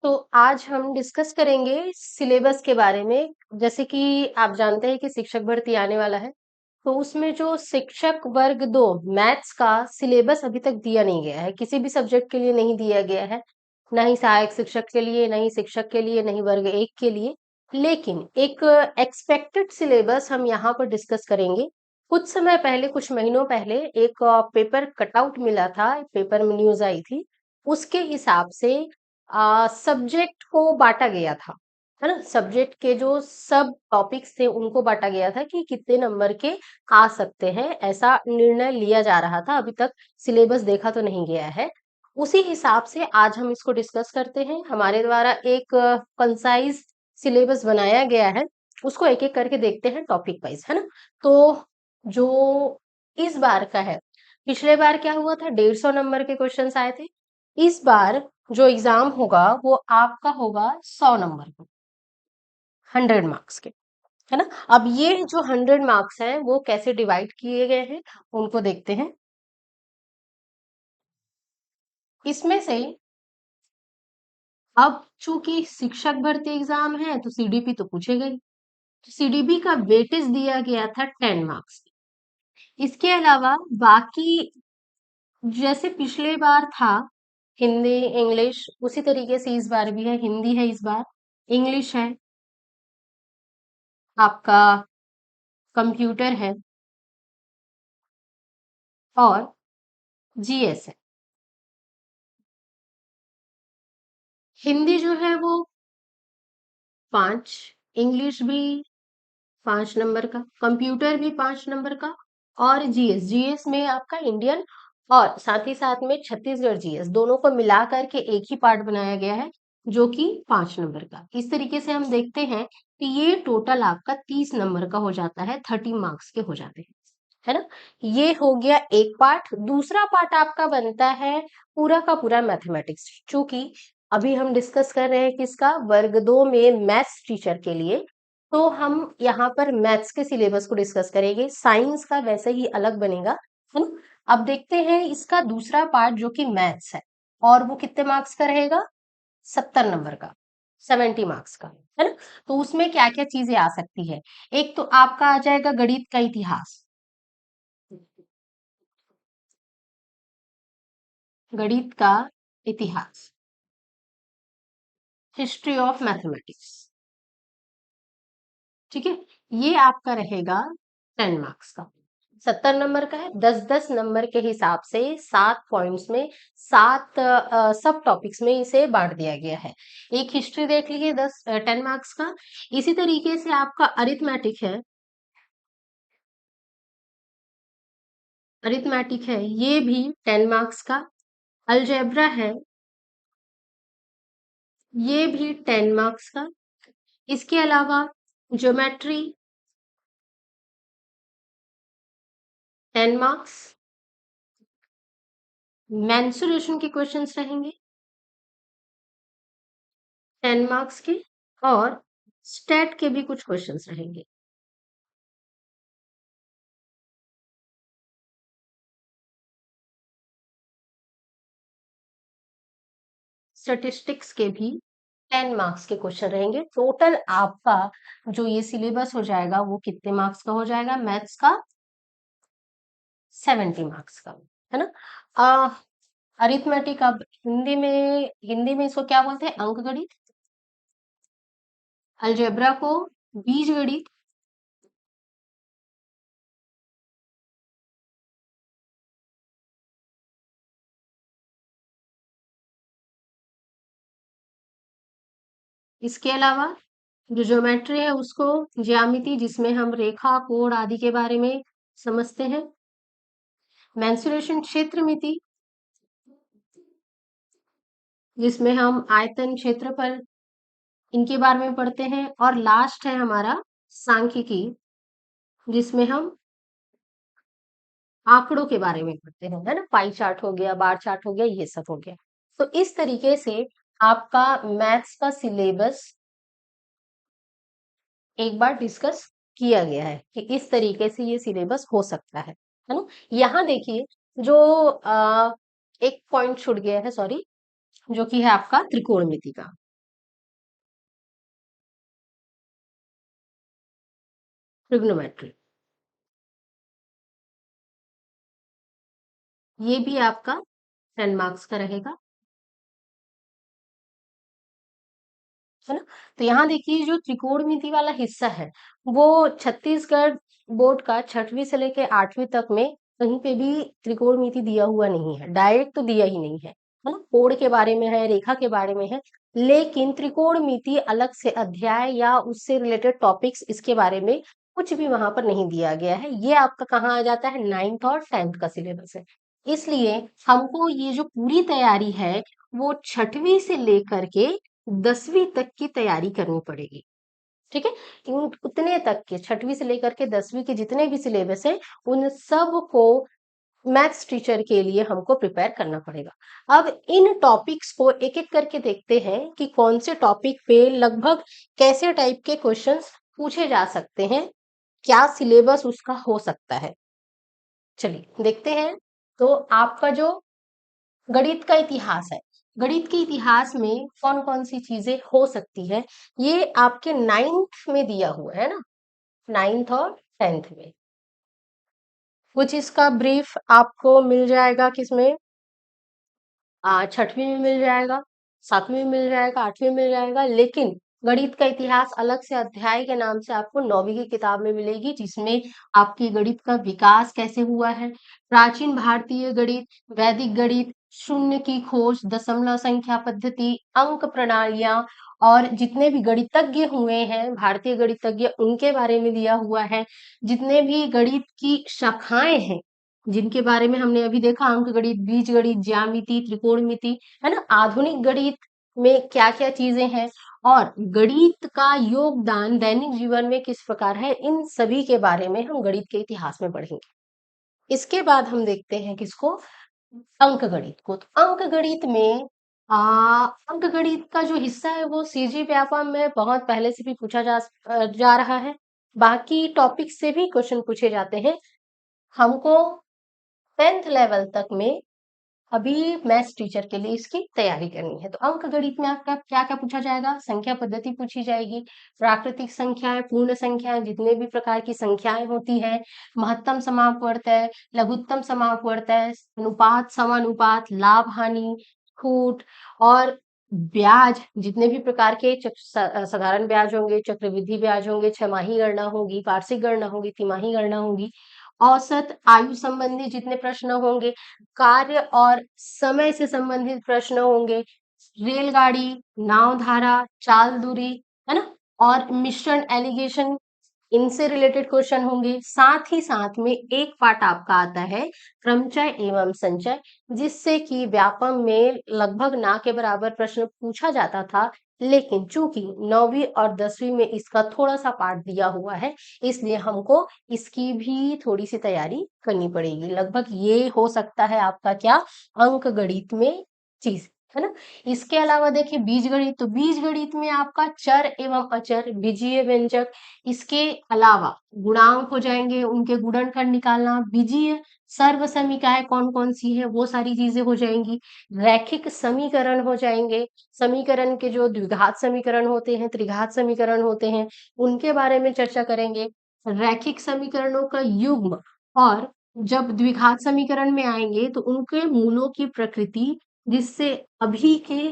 तो आज हम डिस्कस करेंगे सिलेबस के बारे में। जैसे कि आप जानते हैं कि शिक्षक भर्ती आने वाला है, तो उसमें जो शिक्षक वर्ग 2 मैथ्स का सिलेबस अभी तक दिया नहीं गया है, किसी भी सब्जेक्ट के लिए नहीं दिया गया है। ना ही सहायक शिक्षक के लिए, ना ही शिक्षक के लिए, ना ही वर्ग 1 के लिए। लेकिन एक एक्सपेक्टेड सिलेबस हम यहाँ पर डिस्कस करेंगे। कुछ समय पहले, कुछ महीनों पहले एक पेपर कटआउट मिला था, पेपर में न्यूज आई थी। उसके हिसाब से सब्जेक्ट को बांटा गया था, है ना। सब्जेक्ट के जो सब टॉपिक्स थे उनको बांटा गया था कि कितने नंबर के आ सकते हैं, ऐसा निर्णय लिया जा रहा था। अभी तक सिलेबस देखा तो नहीं गया है। उसी हिसाब से आज हम इसको डिस्कस करते हैं। हमारे द्वारा एक कंसाइज सिलेबस बनाया गया है, उसको एक एक करके देखते हैं टॉपिक वाइज, है ना। तो जो इस बार का है, पिछले बार क्या हुआ था, 150 नंबर के क्वेश्चंस आए थे। इस बार जो एग्जाम होगा वो आपका होगा 100 नंबर का, 100 मार्क्स के, है ना। अब ये जो 100 मार्क्स हैं वो कैसे डिवाइड किए गए हैं उनको देखते हैं। इसमें से अब चूंकि शिक्षक भर्ती एग्जाम है तो सीडीपी तो पूछेगा ही। तो सीडीपी का वेटेज दिया गया था 10 मार्क्स। इसके अलावा बाकी जैसे पिछले बार था हिंदी इंग्लिश, उसी तरीके से इस बार भी है। हिंदी है इस बार, इंग्लिश है, आपका कंप्यूटर है, और जीएस है। हिंदी जो है वो 5, इंग्लिश भी 5 नंबर का, कंप्यूटर भी 5 नंबर का, और जीएस, जीएस में आपका इंडियन और साथ ही साथ में छत्तीसगढ़ जीएस, दोनों को मिला करके एक ही पार्ट बनाया गया है जो कि 5 नंबर का। इस तरीके से हम देखते हैं कि ये टोटल आपका 30 नंबर का हो जाता है, 30 मार्क्स के हो जाते हैं, है ना। ये हो गया एक पार्ट। दूसरा पार्ट आपका बनता है पूरा का पूरा मैथमेटिक्स। चूंकि अभी हम डिस्कस कर रहे हैं किसका, वर्ग 2 में मैथ्स टीचर के लिए, तो हम यहाँ पर मैथ्स के सिलेबस को डिस्कस करेंगे। साइंस का वैसे ही अलग बनेगा, है ना। अब देखते हैं इसका दूसरा पार्ट जो कि मैथ्स है, और वो कितने मार्क्स का रहेगा, 70 नंबर का, 70 मार्क्स का, है ना। तो उसमें क्या क्या चीजें आ सकती है। एक तो आपका आ जाएगा गणित का इतिहास, गणित का इतिहास, हिस्ट्री ऑफ मैथमेटिक्स, ठीक है। ये आपका रहेगा 10 मार्क्स का। 70 नंबर का है, 10-10 नंबर के हिसाब से 7 पॉइंट्स में, 7 सब टॉपिक्स में इसे बांट दिया गया है। एक हिस्ट्री देख लीजिए 10-10 मार्क्स का। इसी तरीके से आपका अरिथमेटिक है, अरिथमेटिक है, ये भी 10 मार्क्स का। अलजेब्रा है, ये भी 10 मार्क्स का। इसके अलावा ज्योमेट्री, 10 मार्क्स। मेंसुरेशन के क्वेश्चंस रहेंगे 10 मार्क्स के, और स्टेट के भी कुछ क्वेश्चंस रहेंगे। स्टेटिस्टिक्स के भी 10 मार्क्स के क्वेश्चन रहेंगे। टोटल आपका जो ये सिलेबस हो जाएगा वो कितने मार्क्स का हो जाएगा, मैथ्स का 70 मार्क्स का, है ना। अरिथमेटिक, अब हिंदी में इसको क्या बोलते हैं, अंक गणित। अलजेब्रा को बीज गणित। इसके अलावा जो ज्योमेट्री है उसको ज्यामिति, जिसमें हम रेखा कोण आदि के बारे में समझते हैं। मेंसुरेशन क्षेत्रमिति, जिसमें हम आयतन क्षेत्रफल इनके बारे में पढ़ते हैं। और लास्ट है हमारा सांख्यिकी, जिसमें हम आंकड़ों के बारे में पढ़ते हैं, है ना। पाई चार्ट हो गया, बार चार्ट हो गया, ये सब हो गया। तो इस तरीके से आपका मैथ्स का सिलेबस एक बार डिस्कस किया गया है कि इस तरीके से ये सिलेबस हो सकता है ना। यहाँ देखिए, जो एक पॉइंट छूट गया है, सॉरी, जो कि है आपका त्रिकोणमिति का। ट्रिग्नोमेट्री, ये भी आपका 10 मार्क्स का रहेगा, है ना? तो यहाँ देखिए जो त्रिकोणमिति वाला हिस्सा है, वो छत्तीसगढ़ बोर्ड का 6वीं से लेके 8वीं तक में कहीं पे भी त्रिकोणमिति दिया हुआ नहीं है, डायरेक्ट तो दिया ही नहीं है ना? कोण के बारे में है, रेखा के बारे में है, लेकिन त्रिकोणमिति अलग से अध्याय या उससे रिलेटेड टॉपिक्स इसके बारे में कुछ भी वहां पर नहीं दिया गया है। ये आपका कहाँ आ जाता है, 9th और 10th का सिलेबस है। इसलिए हमको ये जो पूरी तैयारी है वो 6वीं से लेकर के 10वीं तक की तैयारी करनी पड़ेगी। ठीक है, उतने तक के 6वीं से लेकर के 10वीं के जितने भी सिलेबस है उन सब को मैथ्स टीचर के लिए हमको प्रिपेयर करना पड़ेगा। अब इन टॉपिक्स को एक एक करके देखते हैं कि कौन से टॉपिक पे लगभग कैसे टाइप के क्वेश्चंस पूछे जा सकते हैं, क्या सिलेबस उसका हो सकता है। चलिए देखते हैं। तो आपका जो गणित का इतिहास है, गणित के इतिहास में कौन कौन सी चीजें हो सकती है, ये आपके 9th में दिया हुआ है ना, 9th और 10th में। कुछ इसका ब्रीफ आपको मिल जाएगा किसमें, 6वीं में मिल जाएगा, 7वीं में मिल जाएगा, 8वीं में मिल जाएगा, लेकिन गणित का इतिहास अलग से अध्याय के नाम से आपको 9वीं की किताब में मिलेगी, जिसमें आपकी गणित का विकास कैसे हुआ है, प्राचीन भारतीय गणित, वैदिक गणित, शून्य की खोज, दशमलव संख्या पद्धति, अंक प्रणालियां और जितने भी गणितज्ञ हुए हैं भारतीय गणितज्ञ उनके बारे में दिया हुआ है। जितने भी गणित की शाखाएं हैं जिनके बारे में हमने अभी देखा, अंक गणित, बीज गणित, ज्यामिति, त्रिकोणमिति, है ना, आधुनिक गणित में क्या क्या चीजें हैं और गणित का योगदान दैनिक जीवन में किस प्रकार है, इन सभी के बारे में हम गणित के इतिहास में पढ़ेंगे। इसके बाद हम देखते हैं किसको, अंक गणित को। तो अंक गणित में अंक गणित का जो हिस्सा है वो सीजी व्यापम में बहुत पहले से भी पूछा जा रहा है, बाकी टॉपिक से भी क्वेश्चन पूछे जाते हैं। हमको 10th लेवल तक में अभी मैथ्स टीचर के लिए इसकी तैयारी करनी है। तो अंक गणित में आपका क्या क्या पूछा जाएगा, संख्या पद्धति पूछी जाएगी, प्राकृतिक संख्याएं, पूर्ण संख्याएं, जितने भी प्रकार की संख्याएं होती हैं, महत्तम समापवर्तय, लघुत्तम समापवर्तय, अनुपात, समानुपात, लाभ हानि, छूट और ब्याज, जितने भी प्रकार के साधारण ब्याज होंगे, चक्रवृद्धि ब्याज होंगे, छमाही गणना होगी, वार्षिक गणना होगी, तिमाही गणना होगी, औसत, आयु संबंधी जितने प्रश्न होंगे, कार्य और समय से संबंधित प्रश्न होंगे, रेलगाड़ी, नाव धारा, चाल दूरी, है ना, और मिश्रण, एलिगेशन, इनसे रिलेटेड क्वेश्चन होंगे। साथ ही साथ में एक पार्ट आपका आता है क्रमचय एवं संचय, जिससे कि व्यापम में लगभग ना के बराबर प्रश्न पूछा जाता था, लेकिन चूंकि 9वीं और 10वीं में इसका थोड़ा सा पार्ट दिया हुआ है, इसलिए हमको इसकी भी थोड़ी सी तैयारी करनी पड़ेगी। लगभग ये हो सकता है आपका क्या, अंक गणित में चीज, है ना। इसके अलावा देखिए बीज गणित, तो बीज गणित में आपका चर एवं अचर, बीजीय व्यंजक, इसके अलावा गुणांक हो जाएंगे, उनके गुणनखंड निकालना, बीजीय सर्व समीकरण कौन कौन सी है वो सारी चीजें हो जाएंगी, रैखिक समीकरण हो जाएंगे, समीकरण के जो द्विघात समीकरण होते हैं, त्रिघात समीकरण होते हैं, उनके बारे में चर्चा करेंगे, रैखिक समीकरणों का युग्म, और जब द्विघात समीकरण में आएंगे तो उनके मूलों की प्रकृति, जिससे अभी के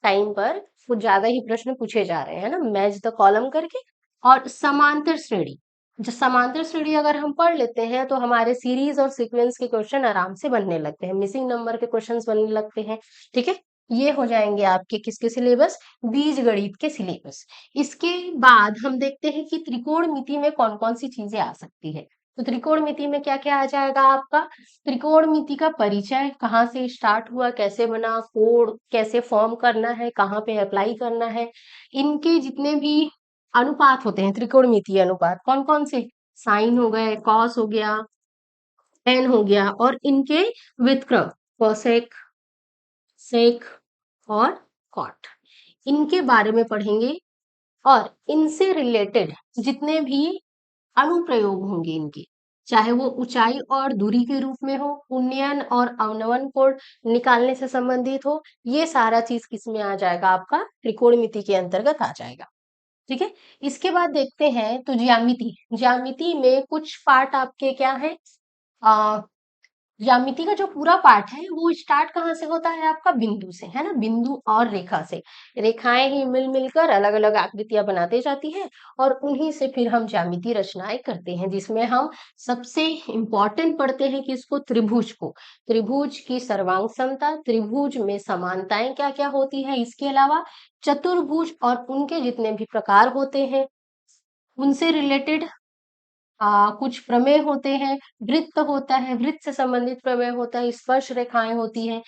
टाइम पर कुछ ज्यादा ही प्रश्न पूछे जा रहे हैं ना, मैच द कॉलम करके। और समांतर श्रेणी, जो समांतर श्रेणी अगर हम पढ़ लेते हैं तो हमारे सीरीज और सीक्वेंस के क्वेश्चन आराम से बनने लगते हैं, मिसिंग नंबर के क्वेश्चंस बनने लगते हैं। ठीक है, ये हो जाएंगे आपके किसके सिलेबस, बीज गणित के सिलेबस। इसके बाद हम देखते हैं कि त्रिकोणमिति में कौन कौन सी चीजें आ सकती है। तो त्रिकोणमिति में क्या क्या आ जाएगा आपका, त्रिकोणमिति का परिचय, कहाँ से स्टार्ट हुआ, कैसे बना, कोड कैसे फॉर्म करना है, कहाँ पे अप्लाई करना है, इनके जितने भी अनुपात होते हैं, त्रिकोणमितीय अनुपात कौन कौन से, साइन हो गए, कॉस हो गया, टेन हो गया, और इनके व्युत्क्रम, कोसेक, सेक और कॉट, इनके बारे में पढ़ेंगे। और इनसे रिलेटेड जितने भी अनुप्रयोग होंगे इनके, चाहे वो ऊंचाई और दूरी के रूप में हो, उन्नयन और अवनवन कोण निकालने से संबंधित हो, ये सारा चीज किसमें आ जाएगा, आपका त्रिकोणमिति के अंतर्गत आ जाएगा। ठीक है। इसके बाद देखते हैं तो ज्यामिति। ज्यामिति में कुछ पार्ट आपके क्या है, ज्यामिति का जो पूरा पार्ट है वो स्टार्ट कहाँ से होता है, आपका बिंदु से, है ना, बिंदु और रेखा से। रेखाएं ही मिल मिलकर अलग अलग आकृतियां बनाते जाती है और उन्हीं से फिर हम ज्यामिति रचनाएं करते हैं, जिसमें हम सबसे इंपॉर्टेंट पढ़ते हैं कि इसको त्रिभुज को, त्रिभुज की सर्वांग समता, त्रिभुज में समानताएं क्या क्या होती है, इसके अलावा चतुर्भुज और उनके जितने भी प्रकार होते हैं उनसे रिलेटेड कुछ प्रमेय होते हैं, वृत्त होता है, वृत्त से संबंधित प्रमेय होता है, स्पर्श रेखाएं होती हैं।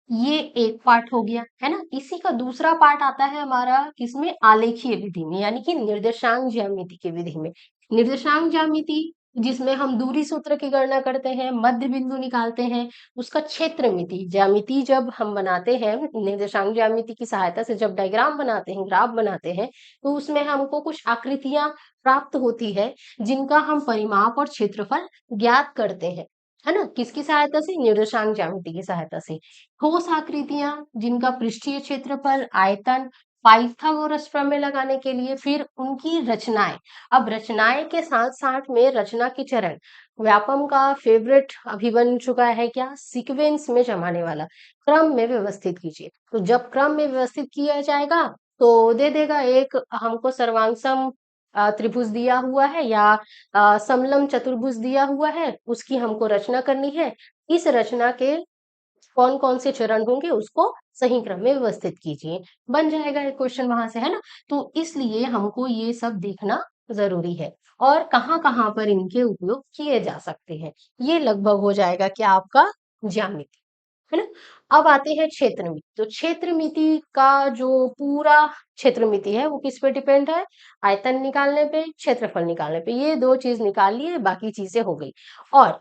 ये एक पार्ट हो गया, है ना। इसी का दूसरा पार्ट आता है हमारा किसमें, आलेखीय विधि में, यानी कि निर्देशांक ज्यामिति की विधि में। निर्देशांक ज्यामिति जिसमें हम दूरी सूत्र की गणना करते हैं, मध्य बिंदु निकालते हैं, उसका क्षेत्र मिति ज्यामिति जब हम बनाते हैं, निर्देशांक ज्यामिति की सहायता से जब डायग्राम बनाते हैं, ग्राफ बनाते हैं, तो उसमें हमको कुछ आकृतियां प्राप्त होती है जिनका हम परिमाप और क्षेत्रफल ज्ञात करते हैं, है ना, किसकी सहायता से, निर्देशांक ज्यामिति की सहायता से। ठोस आकृतियां जिनका पृष्ठीय क्षेत्रफल, आयतन, पाइथागोरस प्रमेय लगाने के लिए, फिर उनकी रचनाएं। अब रचनाएं के साथ साथ में रचना के चरण, व्यापम का फेवरेट अभी बन चुका है क्या, सीक्वेंस में जमाने वाला, क्रम में व्यवस्थित कीजिए। तो जब क्रम में व्यवस्थित किया जाएगा तो दे देगा एक हमको सर्वांग त्रिभुज दिया हुआ है या समलम चतुर्भुज दिया हुआ है, उसकी हमको रचना करनी है। इस रचना के कौन कौन से चरण होंगे उसको सही क्रम में व्यवस्थित कीजिए, बन जाएगा एक क्वेश्चन वहां से, है ना। तो इसलिए हमको ये सब देखना जरूरी है और कहाँ कहाँ पर इनके उपयोग किए जा सकते हैं। ये लगभग हो जाएगा क्या आपका ज्यामिति, है ना। अब आते हैं क्षेत्र मिति। तो क्षेत्र मिति का जो पूरा क्षेत्र मिति है वो किस पे डिपेंड है, आयतन निकालने पे, क्षेत्रफल निकालने पे। ये दो चीज निकाल लिए, बाकी चीजें हो गई। और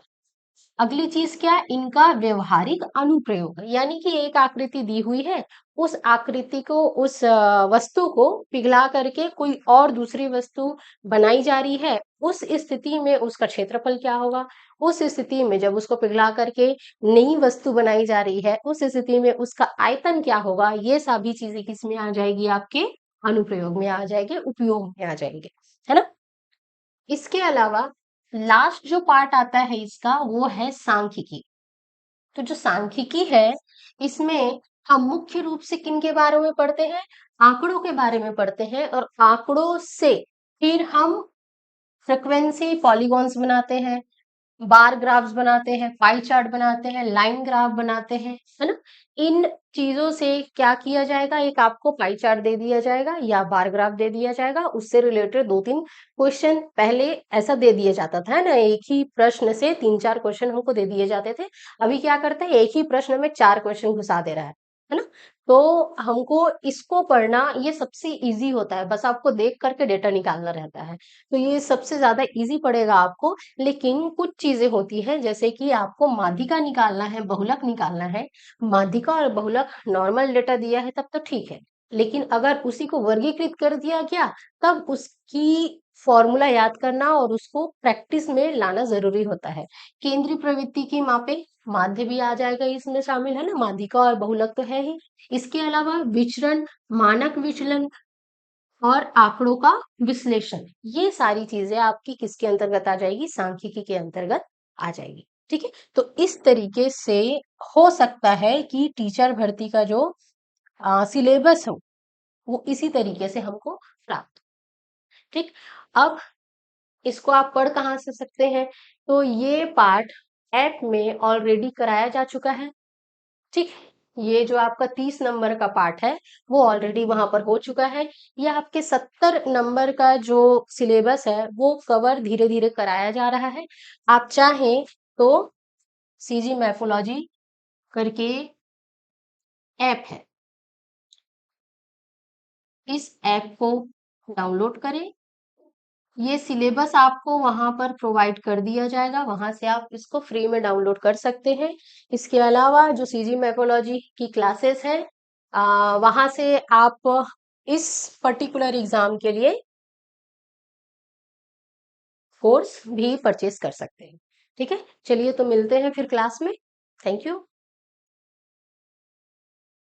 अगली चीज क्या, इनका व्यवहारिक अनुप्रयोग, यानी कि एक आकृति दी हुई है, उस आकृति को, उस वस्तु को पिघला करके कोई और दूसरी वस्तु बनाई जा रही है, उस स्थिति में उसका क्षेत्रफल क्या होगा, उस स्थिति में जब उसको पिघला करके नई वस्तु बनाई जा रही है उस स्थिति में उसका आयतन क्या होगा, ये सभी चीजें किसमें आ जाएगी, आपके अनुप्रयोग में आ जाएंगे, उपयोग में आ जाएंगे, है ना। इसके अलावा लास्ट जो पार्ट आता है इसका वो है सांख्यिकी। तो जो सांख्यिकी है इसमें हम मुख्य रूप से किन के बारे में पढ़ते हैं, आंकड़ों के बारे में पढ़ते हैं, और आंकड़ों से फिर हम फ्रीक्वेंसी पॉलीगॉन्स बनाते हैं, बार ग्राफ्स बनाते हैं, पाई चार्ट बनाते हैं, लाइन ग्राफ बनाते हैं, है ना। इन चीजों से क्या किया जाएगा, एक आपको पाई चार्ट दे दिया जाएगा या बार ग्राफ दे दिया जाएगा, उससे रिलेटेड दो तीन क्वेश्चन पहले ऐसा दे दिया जाता था, है ना, एक ही प्रश्न से तीन चार क्वेश्चन हमको दे दिए जाते थे। अभी क्या करते हैं, एक ही प्रश्न में चार क्वेश्चन घुसा दे रहा है ना। तो हमको इसको पढ़ना ये सबसे इजी होता है, बस आपको देख करके डेटा निकालना रहता है, तो ये सबसे ज्यादा इजी पड़ेगा आपको। लेकिन कुछ चीजें होती हैं जैसे कि आपको माध्यिका निकालना है, बहुलक निकालना है, माध्यिका और बहुलक नॉर्मल डेटा दिया है तब तो ठीक है, लेकिन अगर उसी को वर्गीकृत कर दिया गया तब उसकी फॉर्मूला याद करना और उसको प्रैक्टिस में लाना जरूरी होता है। केंद्रीय प्रवृत्ति की मापे, माध्य भी आ जाएगा इसमें शामिल, है ना, माध्यिका और बहुलक तो है ही। इसके अलावा विचरण, मानक विचलन और आंकड़ों का विश्लेषण, ये सारी चीजें आपकी किसके अंतर्गत आ जाएगी, सांख्यिकी के अंतर्गत आ जाएगी। ठीक है, तो इस तरीके से हो सकता है कि टीचर भर्ती का जो सिलेबस हो वो इसी तरीके से हमको प्राप्त। ठीक, अब इसको आप पढ़ कहाँ से सकते हैं, तो ये पार्ट ऐप में ऑलरेडी कराया जा चुका है। ठीक, ये जो आपका 30 नंबर का पार्ट है वो ऑलरेडी वहां पर हो चुका है। ये आपके 70 नंबर का जो सिलेबस है वो कवर धीरे धीरे कराया जा रहा है। आप चाहें तो सीजी मैफोलॉजी करके ऐप है, इस ऐप को डाउनलोड करें। ये सिलेबस आपको वहां पर प्रोवाइड कर दिया जाएगा, वहां से आप इसको फ्री में डाउनलोड कर सकते हैं। इसके अलावा जो सीजी मैथोलॉजी की क्लासेस है वहां से आप इस पर्टिकुलर एग्जाम के लिए कोर्स भी परचेज कर सकते हैं। ठीक है, चलिए तो मिलते हैं फिर क्लास में। Thank you.